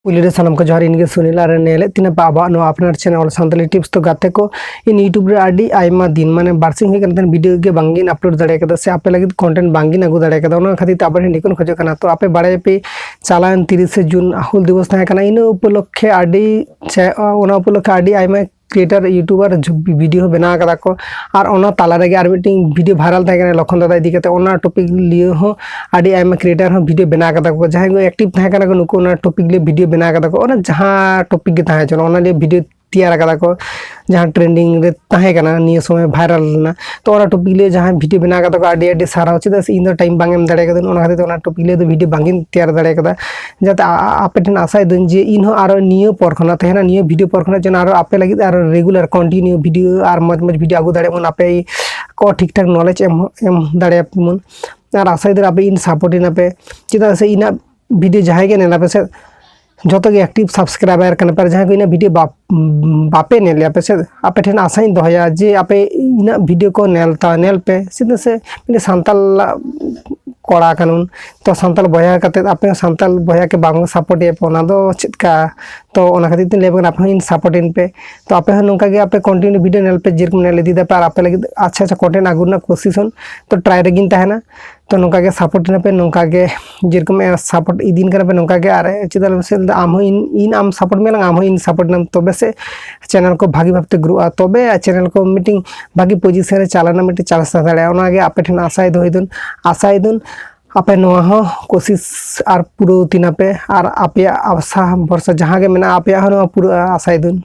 Police सानम को जोहार इनके सुनील और नेले तीन बाबा नो अपना चैनल सानताली टिप्स तो गाते को इन यूट्यूब रे आडी आइमा दिन माने बारसिंग हे कनतन वीडियो के बांगिन अपलोड दाड़े कदा से आपे लगी कंटेंट बांगिन अगु दाड़े कदा ओना खातिर आपे निकन खोज कना तो आपे बाड़े पे चालान 30 जून हुल दिवस था कना इन उपलक्षे आडी ओना उपलक्षे आडी आइमा क्रिएटर यूट्यूबर वीडियो बना कदा को और ओना ताला रे आर मीटिंग वीडियो वायरल था कना लखन दादा इदी कते ओना टॉपिक लिए हो आडी आइमा क्रिएटर हो वीडियो बना कदा को जहां को एक्टिव था कना को नुको ओना टॉपिक लिए वीडियो बना कदा को ओना जहां टॉपिक के था चलो ओना लिए वीडियो तैयार कदा को जहां ट्रेंडिंग रे ताहे कना निये समय वायरल ना तो ओना टॉपिक लिए जहां वीडियो बना कदा को आडी आडी सारा होची इन दो टाइम बांगेम दाड़े कदा ओना खातिर ओना टॉपिक लिए वीडियो बांगिन तैयार दाड़े कदा जाते आपे ठन आशा दिन जे इन हो आरो निये पर खना तहना निये वीडियो पर खना जन आरो आपे लगी आरो रेगुलर कंटिन्यू वीडियो और मज मज वीडियो आगु दाड़े मन आपे को ठीक ठाक नॉलेज एम दाड़े मन और आशा दिन आपे इन सपोर्ट इन आपे चिदा से इना वीडियो जहां के नेला पे से जो के एक्टिव सब्सक्राइबर करने पर जहाँ को इन वीडियो बापे नेल पे से आपे ठेन आशा दोहया जे आपे इन वीडियो को नेल पे सीधे से मेरे सांताल कोड़ा कानून तो सांताल बया करते आपे सांताल बया के बांग सपोर्ट ये पोना दो चितका तो ओना खातिर तीन लेबन आप इन सपोर्ट इन पे तो आपे नौका के आपे कंटिन्यू वीडियो नेल पे जेरकम नेल दी पर आपे लगे अच्छा अच्छा कंटेंट आगुना कोशिश तो ट्राई रेगिन तहना तो नौका के सपोर्ट पे नौका के जेरकम सपोर्ट इदिन कर पे नौका के आरे चिदल से आम इन आम सपोर्ट में आम इन सपोर्ट नाम तबे से चैनल को भागी भाबते ग्रो तबे चैनल को मीटिंग भागी पोजीशन रे चालाना मिटे चांस दाड़े ओना के आपे ठन आशा दुन आपे नोआ हो कोशिश और पूरा तीना पे और आपे आशा भरोसा जहां के मेना आपे हो पूरा आशा दुन।